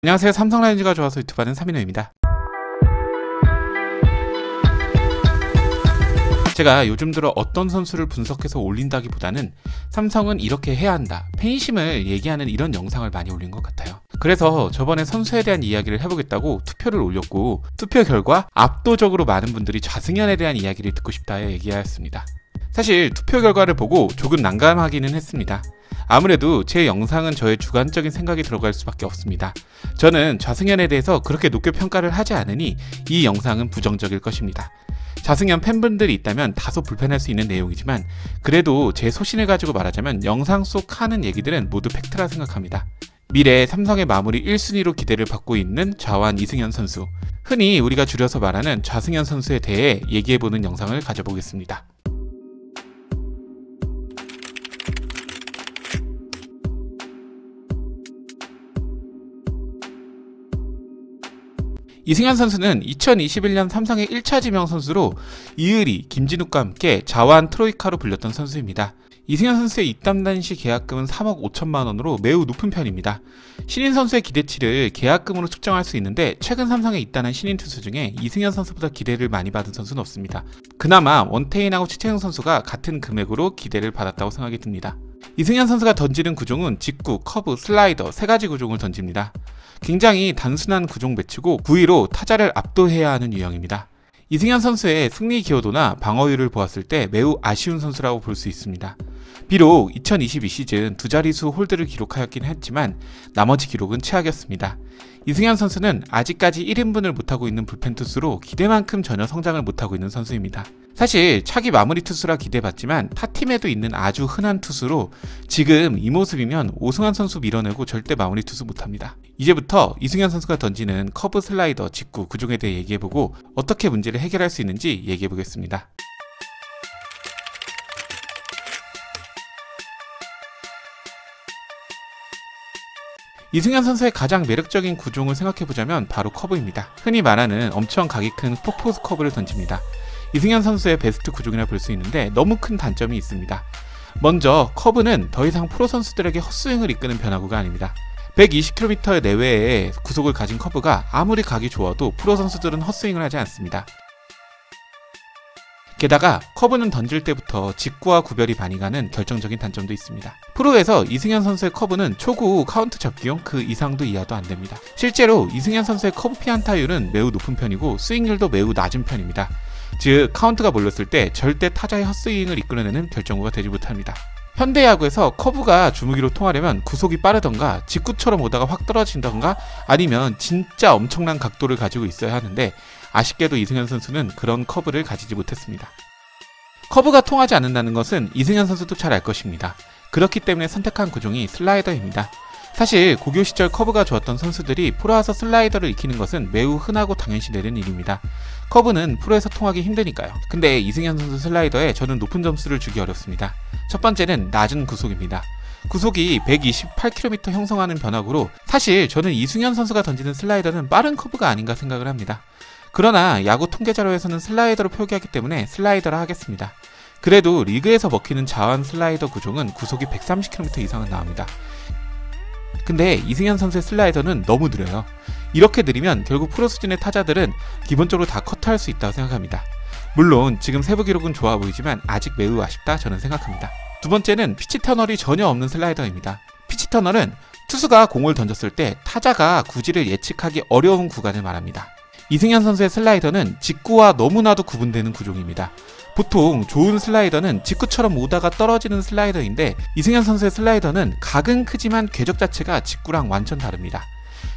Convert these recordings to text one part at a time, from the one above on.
안녕하세요. 삼성 라이온즈가 좋아서 유튜브 하는 삼인호입니다. 제가 요즘 들어 어떤 선수를 분석해서 올린다기보다는 삼성은 이렇게 해야 한다, 팬심을 얘기하는 이런 영상을 많이 올린 것 같아요. 그래서 저번에 선수에 대한 이야기를 해보겠다고 투표를 올렸고, 투표 결과 압도적으로 많은 분들이 좌승현에 대한 이야기를 듣고 싶다 얘기하였습니다. 사실 투표 결과를 보고 조금 난감하기는 했습니다. 아무래도 제 영상은 저의 주관적인 생각이 들어갈 수밖에 없습니다. 저는 좌승현에 대해서 그렇게 높게 평가를 하지 않으니 이 영상은 부정적일 것입니다. 좌승현 팬분들이 있다면 다소 불편할 수 있는 내용이지만, 그래도 제 소신을 가지고 말하자면 영상 속 하는 얘기들은 모두 팩트라 생각합니다. 미래 삼성의 마무리 1순위로 기대를 받고 있는 좌완 이승현 선수, 흔히 우리가 줄여서 말하는 좌승현 선수에 대해 얘기해보는 영상을 가져보겠습니다. 이승현 선수는 2021년 삼성의 1차 지명 선수로 이의리, 김진욱과 함께 좌완 트로이카로 불렸던 선수입니다. 이승현 선수의 입단 당시 계약금은 3억 5천만 원으로 매우 높은 편입니다. 신인 선수의 기대치를 계약금으로 측정할 수 있는데, 최근 삼성에 입단한 신인 투수 중에 이승현 선수보다 기대를 많이 받은 선수는 없습니다. 그나마 원태인하고 최채영 선수가 같은 금액으로 기대를 받았다고 생각이 듭니다. 이승현 선수가 던지는 구종은 직구, 커브, 슬라이더 3가지 구종을 던집니다. 굉장히 단순한 구종 배치고 구위로 타자를 압도해야 하는 유형입니다. 이승현 선수의 승리 기여도나 방어율을 보았을 때 매우 아쉬운 선수라고 볼 수 있습니다. 비록 2022 시즌 두 자릿수 홀드를 기록하였긴 했지만 나머지 기록은 최악이었습니다. 이승현 선수는 아직까지 1인분을 못하고 있는 불펜 투수로 기대만큼 전혀 성장을 못하고 있는 선수입니다. 사실 차기 마무리 투수라 기대받지만 타팀에도 있는 아주 흔한 투수로, 지금 이 모습이면 오승환 선수 밀어내고 절대 마무리 투수 못합니다. 이제부터 이승현 선수가 던지는 커브, 슬라이더, 직구 구종에 대해 얘기해보고 어떻게 문제를 해결할 수 있는지 얘기해보겠습니다. 이승현 선수의 가장 매력적인 구종을 생각해보자면 바로 커브입니다. 흔히 말하는 엄청 각이 큰 폭포수 커브를 던집니다. 이승현 선수의 베스트 구종이라 볼 수 있는데 너무 큰 단점이 있습니다. 먼저 커브는 더 이상 프로 선수들에게 헛스윙을 이끄는 변화구가 아닙니다. 120km 내외의 구속을 가진 커브가 아무리 각이 좋아도 프로 선수들은 헛스윙을 하지 않습니다. 게다가 커브는 던질 때부터 직구와 구별이 많이 가는 결정적인 단점도 있습니다. 프로에서 이승현 선수의 커브는 초구 카운트 잡기용 그 이상도 이하도 안됩니다. 실제로 이승현 선수의 커브 피안타율은 매우 높은 편이고 스윙률도 매우 낮은 편입니다. 즉 카운트가 몰렸을 때 절대 타자의 헛스윙을 이끌어내는 결정구가 되지 못합니다. 현대야구에서 커브가 주무기로 통하려면 구속이 빠르던가 직구처럼 오다가 확 떨어진던가 아니면 진짜 엄청난 각도를 가지고 있어야 하는데, 아쉽게도 이승현 선수는 그런 커브를 가지지 못했습니다. 커브가 통하지 않는다는 것은 이승현 선수도 잘 알 것입니다. 그렇기 때문에 선택한 구종이 슬라이더입니다. 사실 고교 시절 커브가 좋았던 선수들이 프로 와서 슬라이더를 익히는 것은 매우 흔하고 당연시 되는 일입니다. 커브는 프로에서 통하기 힘드니까요. 근데 이승현 선수 슬라이더에 저는 높은 점수를 주기 어렵습니다. 첫 번째는 낮은 구속입니다. 구속이 128km 형성하는 변화구로, 사실 저는 이승현 선수가 던지는 슬라이더는 빠른 커브가 아닌가 생각을 합니다. 그러나 야구 통계자료에서는 슬라이더로 표기하기 때문에 슬라이더라 하겠습니다. 그래도 리그에서 먹히는 좌완 슬라이더 구종은 구속이 130km 이상은 나옵니다. 근데 이승현 선수의 슬라이더는 너무 느려요. 이렇게 느리면 결국 프로 수준의 타자들은 기본적으로 다 커트할 수 있다고 생각합니다. 물론 지금 세부 기록은 좋아 보이지만 아직 매우 아쉽다 저는 생각합니다. 두 번째는 피치 터널이 전혀 없는 슬라이더입니다. 피치 터널은 투수가 공을 던졌을 때 타자가 구질을 예측하기 어려운 구간을 말합니다. 이승현 선수의 슬라이더는 직구와 너무나도 구분되는 구종입니다. 보통 좋은 슬라이더는 직구처럼 오다가 떨어지는 슬라이더인데, 이승현 선수의 슬라이더는 각은 크지만 궤적 자체가 직구랑 완전 다릅니다.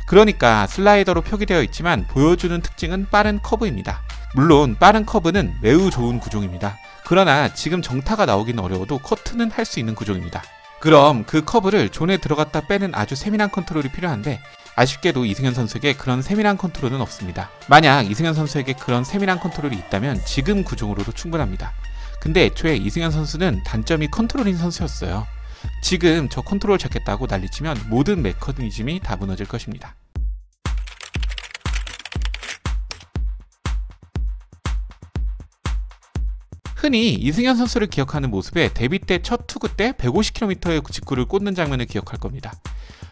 그러니까 슬라이더로 표기되어 있지만 보여주는 특징은 빠른 커브입니다. 물론 빠른 커브는 매우 좋은 구종입니다. 그러나 지금 정타가 나오기는 어려워도 커트는 할 수 있는 구종입니다. 그럼 그 커브를 존에 들어갔다 빼는 아주 세밀한 컨트롤이 필요한데, 아쉽게도 이승현 선수에게 그런 세밀한 컨트롤은 없습니다. 만약 이승현 선수에게 그런 세밀한 컨트롤이 있다면 지금 구종으로도 충분합니다. 근데 애초에 이승현 선수는 단점이 컨트롤인 선수였어요. 지금 저 컨트롤 잡겠다고 난리치면 모든 메커니즘이 다 무너질 것입니다. 흔히 이승현 선수를 기억하는 모습에 데뷔 때 첫 투구 때 150km의 직구를 꽂는 장면을 기억할 겁니다.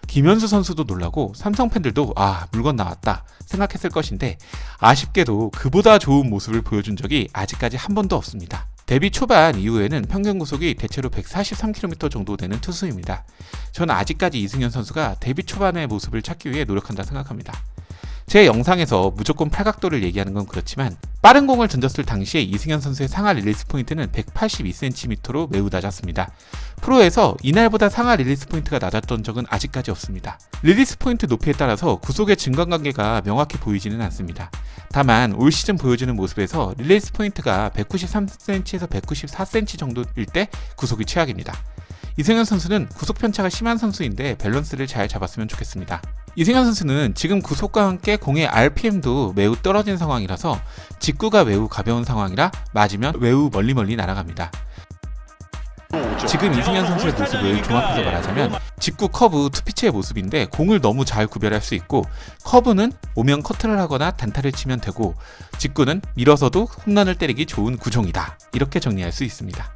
김현수 선수도 놀라고 삼성 팬들도 물건 나왔다 생각했을 것인데 아쉽게도 그보다 좋은 모습을 보여준 적이 아직까지 한 번도 없습니다. 데뷔 초반 이후에는 평균 구속이 대체로 143km 정도 되는 투수입니다. 저는 아직까지 이승현 선수가 데뷔 초반의 모습을 찾기 위해 노력한다 생각합니다. 제 영상에서 무조건 팔각도를 얘기하는 건 그렇지만 빠른 공을 던졌을 당시에 이승현 선수의 상하 릴리스 포인트는 182cm로 매우 낮았습니다. 프로에서 이날보다 상하 릴리스 포인트가 낮았던 적은 아직까지 없습니다. 릴리스 포인트 높이에 따라서 구속의 증가관계가 명확히 보이지는 않습니다. 다만 올 시즌 보여주는 모습에서 릴리스 포인트가 193cm에서 194cm 정도일 때 구속이 최악입니다. 이승현 선수는 구속 편차가 심한 선수인데 밸런스를 잘 잡았으면 좋겠습니다. 이승현 선수는 지금 구속과 함께 공의 RPM도 매우 떨어진 상황이라서 직구가 매우 가벼운 상황이라 맞으면 매우 멀리 날아갑니다. 지금 이승현 선수의 모습을 종합해서 말하자면 직구 커브 투피치의 모습인데 공을 너무 잘 구별할 수 있고 커브는 오면 커트를 하거나 단타를 치면 되고 직구는 밀어서도 홈런을 때리기 좋은 구종이다. 이렇게 정리할 수 있습니다.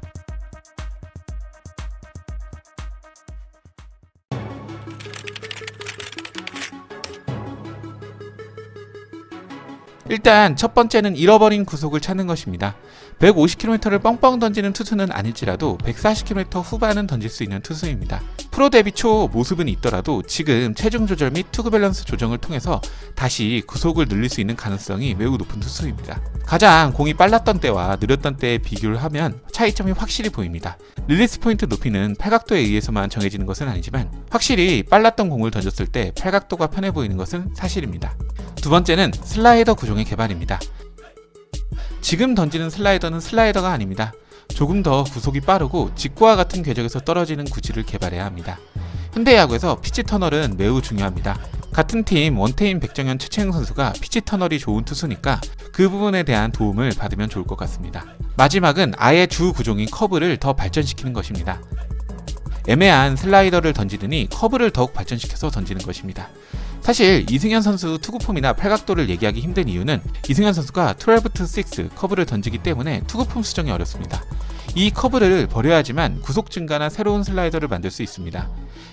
일단 첫 번째는 잃어버린 구속을 찾는 것입니다. 150km를 뻥뻥 던지는 투수는 아닐지라도 140km 후반은 던질 수 있는 투수입니다. 프로 데뷔 초 모습은 있더라도 지금 체중 조절 및 투구 밸런스 조정을 통해서 다시 구속을 늘릴 수 있는 가능성이 매우 높은 투수입니다. 가장 공이 빨랐던 때와 느렸던 때에 비교를 하면 차이점이 확실히 보입니다. 릴리스 포인트 높이는 팔각도에 의해서만 정해지는 것은 아니지만 확실히 빨랐던 공을 던졌을 때 팔각도가 편해 보이는 것은 사실입니다. 두 번째는 슬라이더 구종의 개발입니다. 지금 던지는 슬라이더는 슬라이더가 아닙니다. 조금 더 구속이 빠르고 직구와 같은 궤적에서 떨어지는 구질을 개발해야 합니다. 현대야구에서 피치 터널은 매우 중요합니다. 같은 팀 원태인 백정현 최채영 선수가 피치 터널이 좋은 투수니까 그 부분에 대한 도움을 받으면 좋을 것 같습니다. 마지막은 아예 주 구종인 커브를 더 발전시키는 것입니다. 애매한 슬라이더를 던지더니 커브를 더욱 발전시켜서 던지는 것입니다. 사실 이승현 선수 투구폼이나 팔각도를 얘기하기 힘든 이유는 이승현 선수가 12-6 커브를 던지기 때문에 투구폼 수정이 어렵습니다. 이 커브를 버려야 하지만 구속 증가나 새로운 슬라이더를 만들 수 있습니다.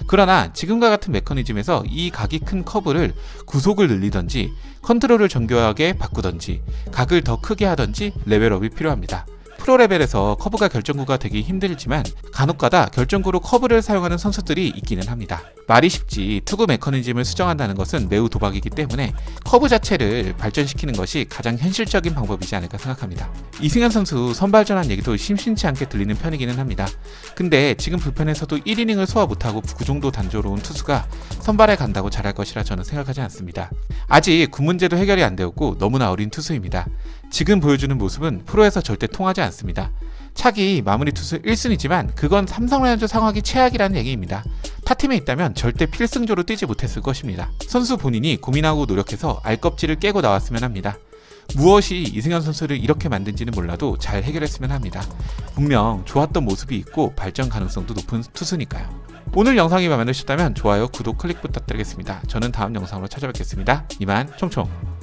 그러나 지금과 같은 메커니즘에서 이 각이 큰 커브를 구속을 늘리던지 컨트롤을 정교하게 바꾸던지 각을 더 크게 하던지 레벨업이 필요합니다. 프로 레벨에서 커브가 결정구가 되기 힘들지만 간혹가다 결정구로 커브를 사용하는 선수들이 있기는 합니다. 말이 쉽지 투구 메커니즘을 수정한다는 것은 매우 도박이기 때문에 커브 자체를 발전시키는 것이 가장 현실적인 방법이지 않을까 생각합니다. 이승현 선수 선발전한 얘기도 심심치 않게 들리는 편이기는 합니다. 근데 지금 불펜에서도 1이닝을 소화 못하고 그 정도 단조로운 투수가 선발에 간다고 잘할 것이라 저는 생각하지 않습니다. 아직 군 문제도 해결이 안 되었고 너무나 어린 투수입니다. 지금 보여주는 모습은 프로에서 절대 통하지 않습니다. 차기 마무리 투수 1순위지만 그건 삼성 라이온즈 상황이 최악이라는 얘기입니다. 타팀에 있다면 절대 필승조로 뛰지 못했을 것입니다. 선수 본인이 고민하고 노력해서 알껍질을 깨고 나왔으면 합니다. 무엇이 이승현 선수를 이렇게 만든지는 몰라도 잘 해결했으면 합니다. 분명 좋았던 모습이 있고 발전 가능성도 높은 투수니까요. 오늘 영상이 마음에 드셨다면 좋아요, 구독, 클릭 부탁드리겠습니다. 저는 다음 영상으로 찾아뵙겠습니다. 이만 총총.